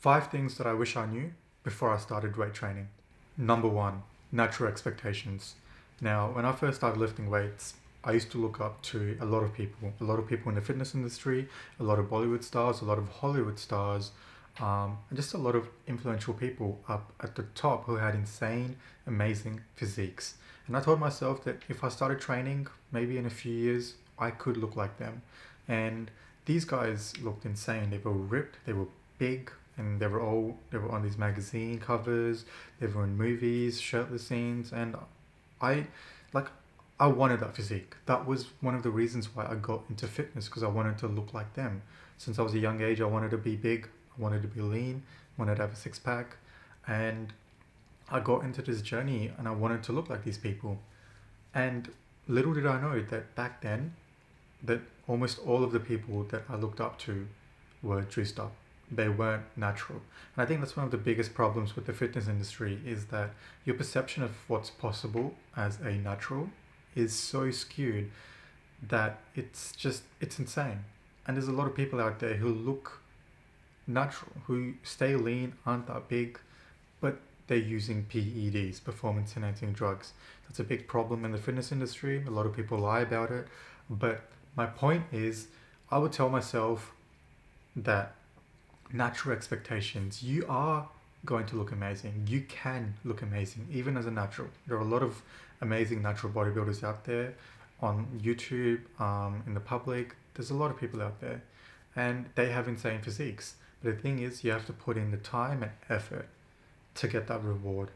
5 things that I wish I knew before I started weight training. Number one, natural expectations. Now, when I first started lifting weights, I used to look up to a lot of people in the fitness industry, a lot of Bollywood stars, a lot of Hollywood stars, and just a lot of influential people up at the top who had insane, amazing physiques. And I told myself that if I started training, maybe in a few years, I could look like them. And these guys looked insane. They were ripped, they were big, and they were on these magazine covers, they were in movies, shirtless scenes, and I like I wanted that physique. That was one of the reasons why I got into fitness, because I wanted to look like them. Since I was a young age, I wanted to be big, I wanted to be lean, wanted to have a six pack, and I got into this journey and I wanted to look like these people. And little did I know that back then that almost all of the people that I looked up to were juiced up. They weren't natural. And I think that's one of the biggest problems with the fitness industry is that your perception of what's possible as a natural is so skewed that it's insane. And there's a lot of people out there who look natural, who stay lean, aren't that big, but they're using PEDs, performance enhancing drugs. That's a big problem in the fitness industry. A lot of people lie about it. But my point is, I would tell myself that natural expectations, you are going to look amazing. You can look amazing, even as a natural. There are a lot of amazing natural bodybuilders out there on YouTube, in the public. There's a lot of people out there, and they have insane physiques. But the thing is, you have to put in the time and effort to get that reward.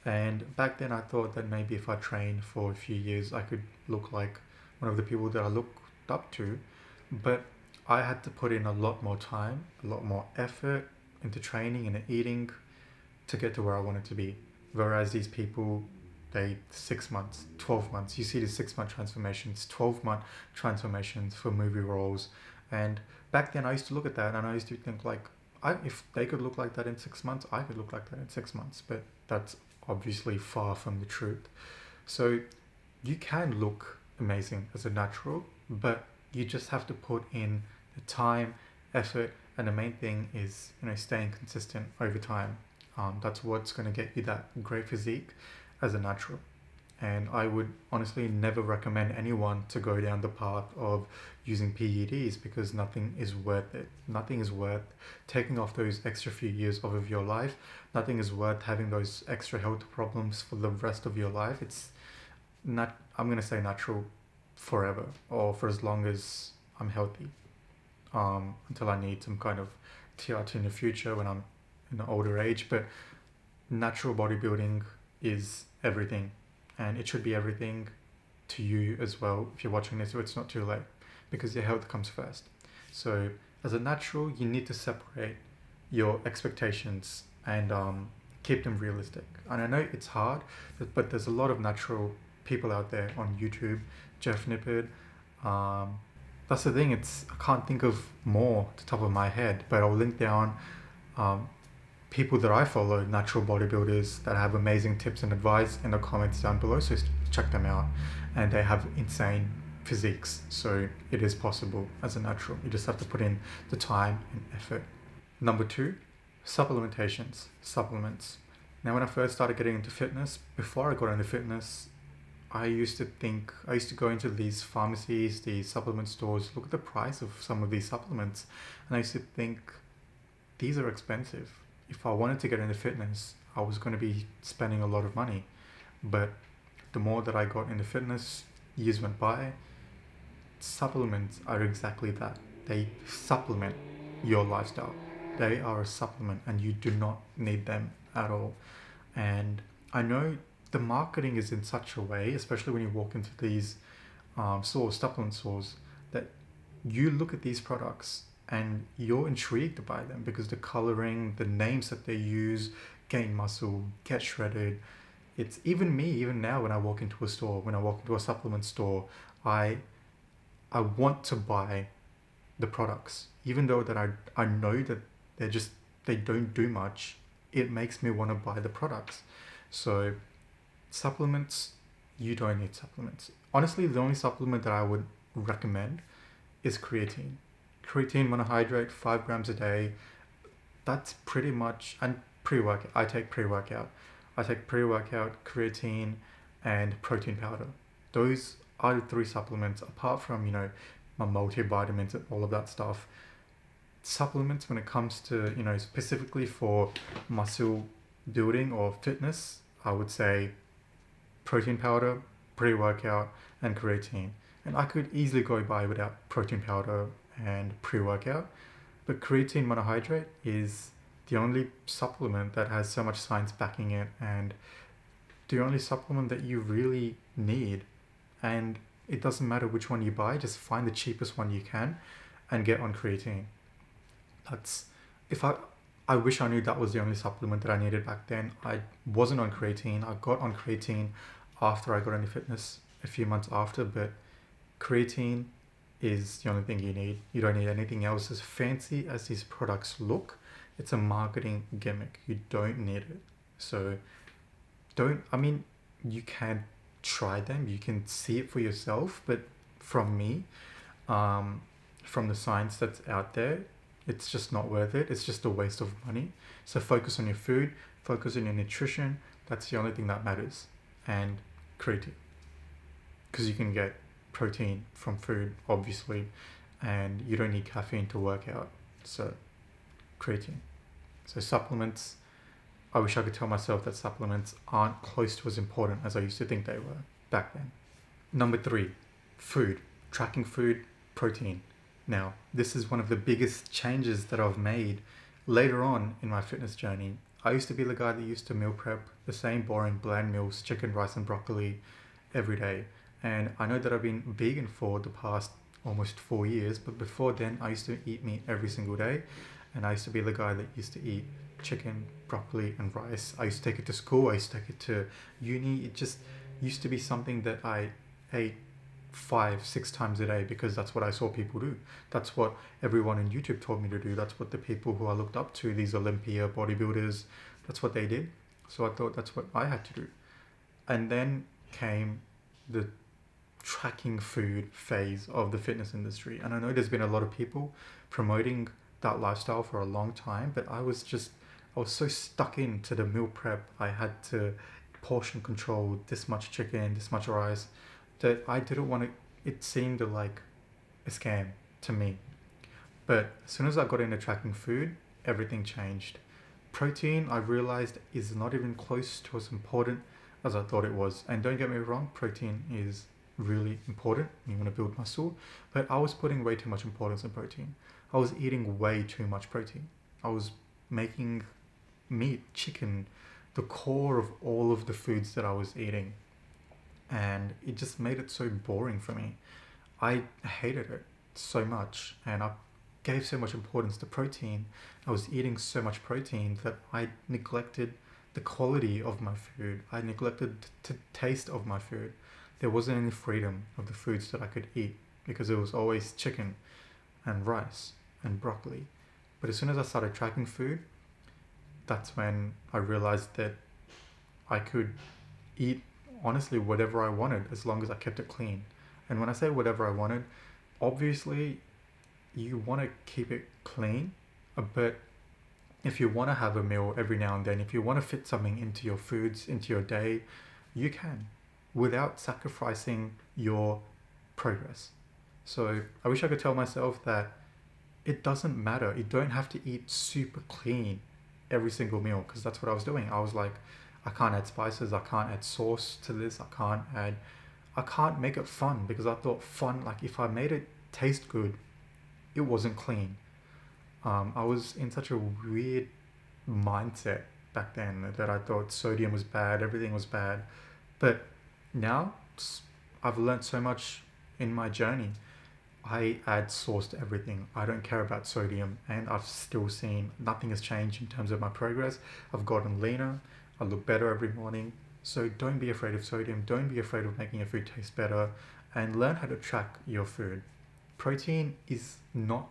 And back then, I thought that maybe if I trained for a few years, I could look like one of the people that I looked up to. But I had to put in a lot more time, a lot more effort into training and eating to get to where I wanted to be. Whereas these people, they 6 months, 12 months. You see the 6 month transformations, 12-month transformations for movie roles. And back then, I used to look at that and I used to think like, if they could look like that in 6 months, I could look like that in 6 months. But that's obviously far from the truth. So you can look amazing as a natural, but you just have to put in the time, effort, and the main thing is staying consistent over time. That's what's going to get you that great physique as a natural. And I would honestly never recommend anyone to go down the path of using PEDs because nothing is worth it. Nothing is worth taking off those extra few years of your life. Nothing is worth having those extra health problems for the rest of your life. It's not, I'm going to say natural forever or for as long as I'm healthy, until I need some kind of TRT in the future when I'm in an older age. But natural bodybuilding is everything, and it should be everything to you as well if you're watching this, so it's not too late, because your health comes first. So as a natural, you need to separate your expectations and keep them realistic. And I know it's hard, but there's a lot of natural people out there on YouTube. Jeff Nippard, that's the thing, it's I can't think of more at the top of my head, but I'll link down um, people that I follow, natural bodybuilders that have amazing tips and advice in the comments down below. So check them out, and they have insane physiques. So it is possible as a natural. You just have to put in the time and effort. Number two, supplements. Now, when I first started getting into fitness, before I got into fitness, I used to go into these pharmacies, these supplement stores, look at the price of some of these supplements, and I used to think, these are expensive. If I wanted to get into fitness, I was going to be spending a lot of money. But the more that I got into fitness, years went by, supplements are exactly that. They supplement your lifestyle. They are a supplement and you do not need them at all. And I know the marketing is in such a way, especially when you walk into these supplement stores, that you look at these products and you're intrigued by them because the coloring, the names that they use, gain muscle, get shredded. It's even now when I walk into a store, when I walk into a supplement store, I want to buy the products. Even though that I know that they don't do much, it makes me want to buy the products. So supplements, you don't need supplements. Honestly, the only supplement that I would recommend is creatine. Creatine monohydrate, 5 grams a day. that's pretty much, and pre-workout. I take pre-workout, creatine, and protein powder. Those are the three supplements. Apart from my multivitamins and all of that stuff, supplements when it comes to specifically for muscle building or fitness, I would say protein powder, pre-workout, and creatine. And I could easily go by without protein powder and pre-workout, but creatine monohydrate is the only supplement that has so much science backing it, and the only supplement that you really need. And it doesn't matter which one you buy, just find the cheapest one you can and get on creatine. That's if I wish I knew that was the only supplement that I needed back then. I wasn't on creatine. I got on creatine after I got into fitness a few months after, but creatine is the only thing you need. You don't need anything else. As fancy as these products look, it's a marketing gimmick. You don't need it. So I mean, you can try them. You can see it for yourself. But from me, from the science that's out there, it's just not worth it. It's just a waste of money. So focus on your food, focus on your nutrition. That's the only thing that matters. And creatine. Because you can get protein from food, obviously, and you don't need caffeine to work out. So creatine. So supplements, I wish I could tell myself that supplements aren't close to as important as I used to think they were back then. Number 3, food. Tracking food, protein. Now, this is one of the biggest changes that I've made later on in my fitness journey. I used to be the guy that used to meal prep the same boring bland meals, chicken, rice and broccoli every day. And I know that I've been vegan for the past almost 4 years, but before then I used to eat meat every single day. And I used to be the guy that used to eat chicken, broccoli and rice. I used to take it to school, I used to take it to uni. It just used to be something that I ate 5-6 times a day because that's what I saw people do. That's what everyone on YouTube told me to do. That's what the people who I looked up to, these Olympia bodybuilders, that's what they did. So I thought that's what I had to do. And then came the tracking food phase of the fitness industry. And I know there's been a lot of people promoting that lifestyle for a long time, but I was so stuck into the meal prep. I had to portion control this much chicken, this much rice, that I didn't want to, it seemed like a scam to me. But as soon as I got into tracking food, everything changed. Protein, I realized, is not even close to as important as I thought it was. And don't get me wrong, protein is really important. You want to build muscle, but I was putting way too much importance on protein. I was eating way too much protein. I was making meat, chicken, the core of all of the foods that I was eating. And it just made it so boring for me. I hated it so much, and I gave so much importance to protein. I was eating so much protein that I neglected the quality of my food. I neglected the taste of my food. There wasn't any freedom of the foods that I could eat because it was always chicken and rice and broccoli. But as soon as I started tracking food, that's when I realized that I could eat honestly whatever I wanted as long as I kept it clean. And when I say whatever I wanted, obviously you want to keep it clean, but if you want to have a meal every now and then, if you want to fit something into your foods, into your day, you can without sacrificing your progress. So I wish I could tell myself that it doesn't matter. You don't have to eat super clean every single meal, because that's what I was doing. I was like, I can't add spices, I can't add sauce to this, I can't make it fun, because I thought fun, like if I made it taste good, it wasn't clean. I was in such a weird mindset back then that I thought sodium was bad, everything was bad. But now I've learned so much in my journey. I add sauce to everything. I don't care about sodium, and I've still seen nothing has changed in terms of my progress. I've gotten leaner. I look better every morning. So don't be afraid of sodium. Don't be afraid of making your food taste better, and learn how to track your food. Protein is not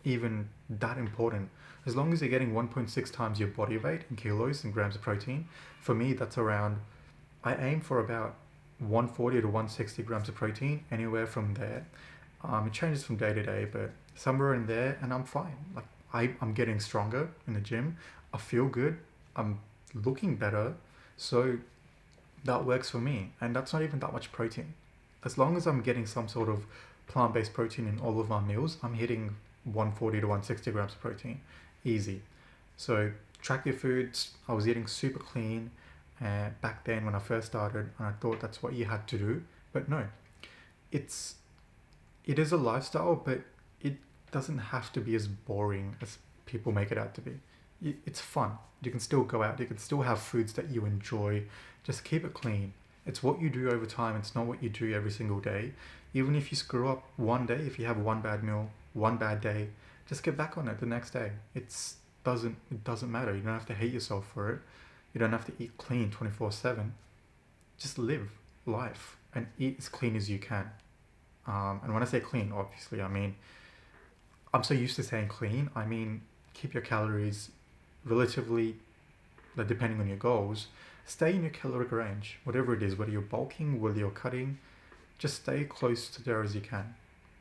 even that important. As long as you're getting 1.6 times your body weight in kilos and grams of protein, for me that's around, I aim for about 140 to 160 grams of protein, anywhere from there. It changes from day to day, but somewhere in there, and I'm fine. Like I'm getting stronger in the gym. I feel good. I'm looking better. So that works for me. And that's not even that much protein. As long as I'm getting some sort of plant-based protein in all of my meals, I'm hitting 140 to 160 grams of protein. Easy. So track your foods. I was eating super clean back then when I first started, and I thought that's what you had to do. But no, it's it is a lifestyle, but it doesn't have to be as boring as people make it out to be. It's fun. You can still go out. You can still have foods that you enjoy. Just keep it clean. It's what you do over time. It's not what you do every single day. Even if you screw up one day, if you have one bad meal, one bad day, just get back on it the next day. It doesn't matter. You don't have to hate yourself for it. You don't have to eat clean 24/7. Just live life and eat as clean as you can. And when I say clean, obviously, I mean, I'm so used to saying clean. I mean, keep your calories relatively, like, depending on your goals, stay in your caloric range, whatever it is, whether you're bulking, whether you're cutting, just stay close to there as you can.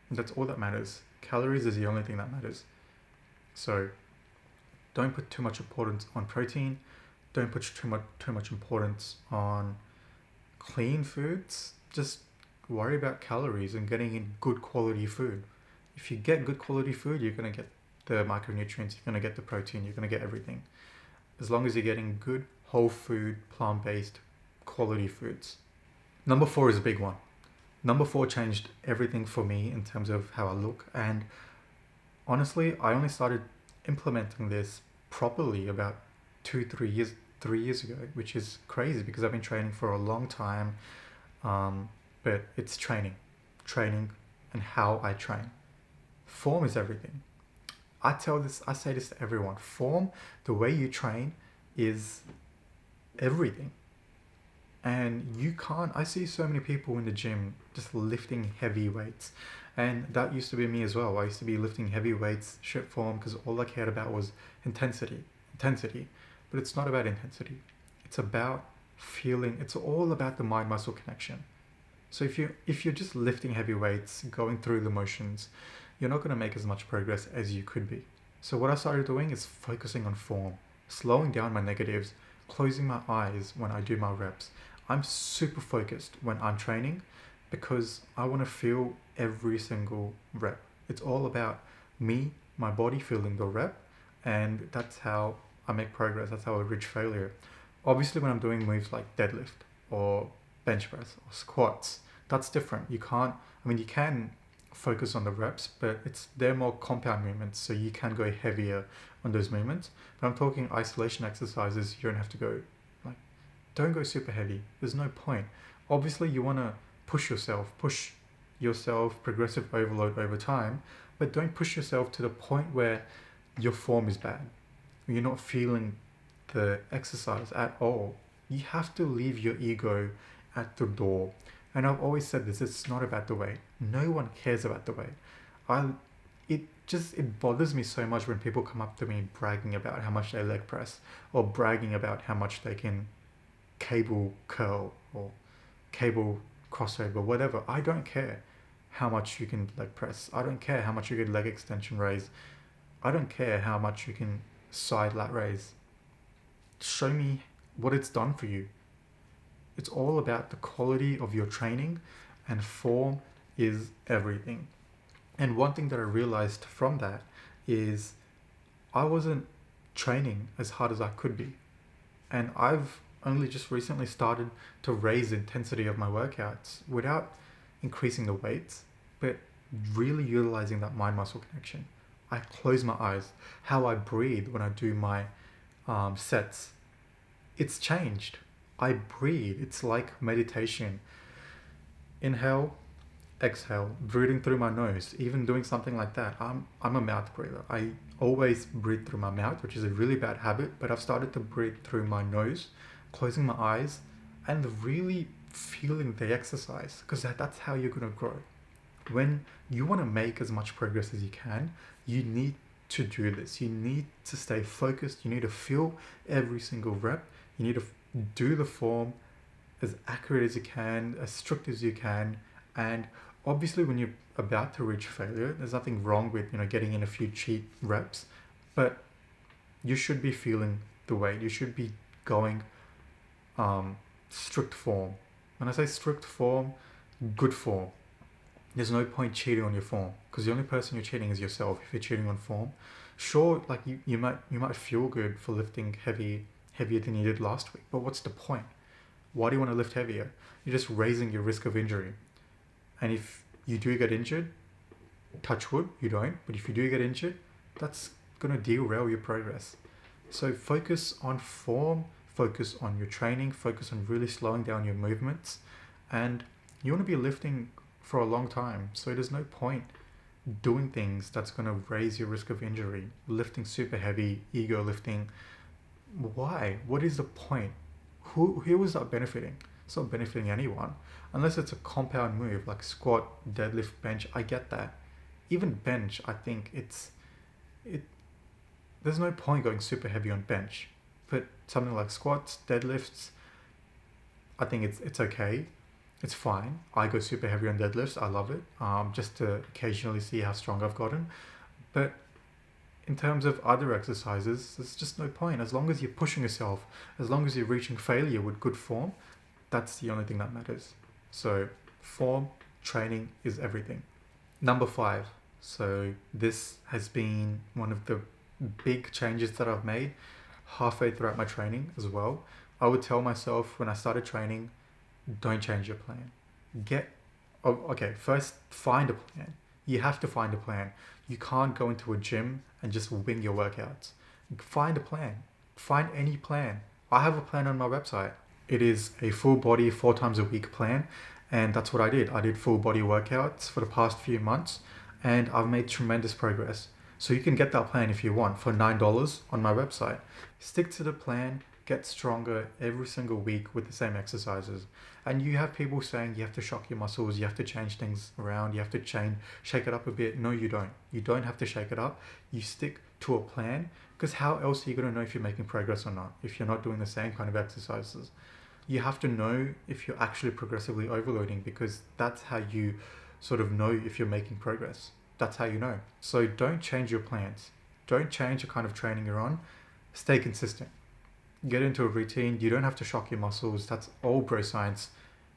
And that's all that matters. Calories is the only thing that matters. So don't put too much importance on protein. Don't put too much importance on clean foods. Just worry about calories and getting in good quality food. If you get good quality food, you're going to get the micronutrients, you're going to get the protein, you're going to get everything. As long as you're getting good, whole food, plant-based, quality foods. Number 4 is a big one. Number 4 changed everything for me in terms of how I look. And honestly, I only started implementing this properly about 3 years ago, which is crazy because I've been training for a long time. But it's training and how I train. Form is everything. I say this to everyone. Form, the way you train, is everything. And I see so many people in the gym just lifting heavy weights. And that used to be me as well. I used to be lifting heavy weights, shit form, because all I cared about was intensity. But it's not about intensity. It's about feeling, it's all about the mind-muscle connection. So if you're just lifting heavy weights, going through the motions, you're not going to make as much progress as you could be. So what I started doing is focusing on form, slowing down my negatives, closing my eyes when I do my reps. I'm super focused when I'm training because I want to feel every single rep. It's all about me, my body feeling the rep, and that's how I make progress. That's how I reach failure. Obviously, when I'm doing moves like deadlift or bench press or squats, that's different. You can focus on the reps, but they're more compound movements, so you can go heavier on those movements. But I'm talking isolation exercises. You don't have to go, don't go super heavy. There's no point. Obviously, you want to push yourself, progressive overload over time, but don't push yourself to the point where your form is bad. You're not feeling the exercise at all. You have to leave your ego at the door. And I've always said this, it's not about the weight. No one cares about the weight. It bothers me so much when people come up to me bragging about how much they leg press or bragging about how much they can cable curl or cable crossover, whatever. I don't care how much you can leg press. I don't care how much you can leg extension raise. I don't care how much you can side lat raise. Show me what it's done for you. It's all about the quality of your training, and form is everything. And one thing that I realized from that is I wasn't training as hard as I could be. And I've only just recently started to raise the intensity of my workouts without increasing the weights, but really utilizing that mind-muscle connection. I close my eyes. How I breathe when I do my sets, it's changed. I breathe. It's like meditation. Inhale, exhale, breathing through my nose. Even doing something like that, I'm a mouth breather. I always breathe through my mouth, which is a really bad habit, but I've started to breathe through my nose, closing my eyes, and really feeling the exercise, because that's how you're going to grow. When you want to make as much progress as you can, you need to do this. You need to stay focused. You need to feel every single rep. You need to do the form as accurate as you can, as strict as you can. And obviously when you're about to reach failure, there's nothing wrong with, getting in a few cheat reps. But you should be feeling the weight. You should be going strict form. When I say strict form, good form. There's no point cheating on your form, because the only person you're cheating is yourself if you're cheating on form. Sure, like you might feel good for lifting heavier than you did last week, but what's the point? Why do you want to lift heavier? You're just raising your risk of injury. And if you do get injured, touch wood, you don't, but if you do get injured, that's going to derail your progress. So focus on form, focus on your training, focus on really slowing down your movements, and you want to be lifting for a long time. So there's no point doing things that's going to raise your risk of injury, lifting super heavy, ego lifting. Why? What is the point? Who is that benefiting? It's not benefiting anyone, unless it's a compound move like squat, deadlift, bench. I get that. Even bench, I think it. There's no point going super heavy on bench, but something like squats, deadlifts, I think it's okay. It's fine. I go super heavy on deadlifts. I love it. Just to occasionally see how strong I've gotten. But in terms of other exercises, there's just no point. As long as you're pushing yourself, as long as you're reaching failure with good form, that's the only thing that matters. So form, training is everything. Number 5. So this has been one of the big changes that I've made halfway throughout my training as well. I would tell myself when I started training, don't change your plan. First find a plan. You have to find a plan. You can't go into a gym and just wing your workouts. Find a plan. Find any plan. I have a plan on my website. It is a full body 4 times a week plan, and that's what I did. I did full body workouts for the past few months, and I've made tremendous progress. So you can get that plan if you want for $9 on my website. Stick to the plan, get stronger every single week with the same exercises. And you have people saying you have to shock your muscles, you have to change things around, you have to shake it up a bit. No, you don't. You don't have to shake it up. You stick to a plan, because how else are you going to know if you're making progress or not if you're not doing the same kind of exercises? You have to know if you're actually progressively overloading, because that's how you sort of know if you're making progress. That's how you know. So don't change your plans. Don't change the kind of training you're on. Stay consistent. Get into a routine. You don't have to shock your muscles. That's all bro science.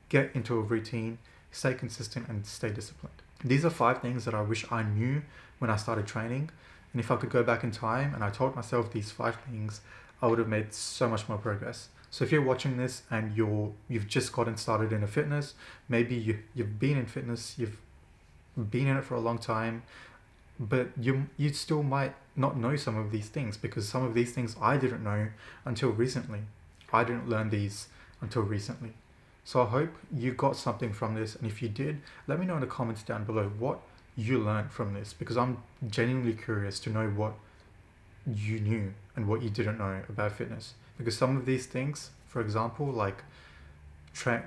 Get into a routine, stay consistent, and stay disciplined. These are 5 things that I wish I knew when I started training. And if I could go back in time and I told myself these 5 things, I would have made so much more progress. So if you're watching this and you've just gotten started in a fitness, maybe you've been in fitness, you've been in it for a long time, but you still might not know some of these things, because some of these things I didn't know until recently. I didn't learn these until recently. So I hope you got something from this, and if you did, let me know in the comments down below what you learned from this, because I'm genuinely curious to know what you knew and what you didn't know about fitness. Because some of these things, for example, like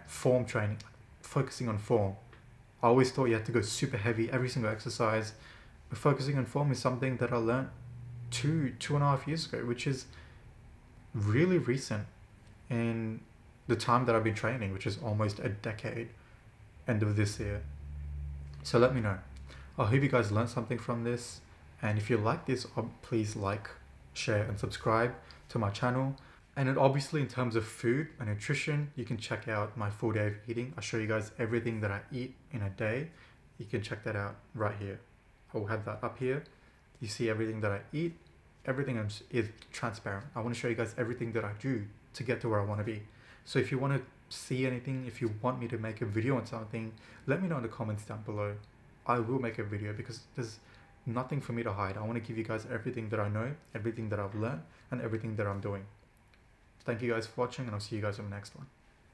form training, focusing on form, I always thought you had to go super heavy every single exercise. But focusing on form is something that I learned 2.5 years ago, which is really recent in the time that I've been training, which is almost a decade, end of this year. So let me know. I hope you guys learned something from this. And if you like this, please like, share, and subscribe to my channel. And then obviously in terms of food and nutrition, you can check out my full day of eating. I show you guys everything that I eat in a day. You can check that out right here. I will have that up here. You see everything that I eat. Everything is transparent. I want to show you guys everything that I do to get to where I want to be. So if you want to see anything, if you want me to make a video on something, let me know in the comments down below. I will make a video, because there's nothing for me to hide. I want to give you guys everything that I know, everything that I've learned, and everything that I'm doing. Thank you guys for watching, and I'll see you guys in the next one.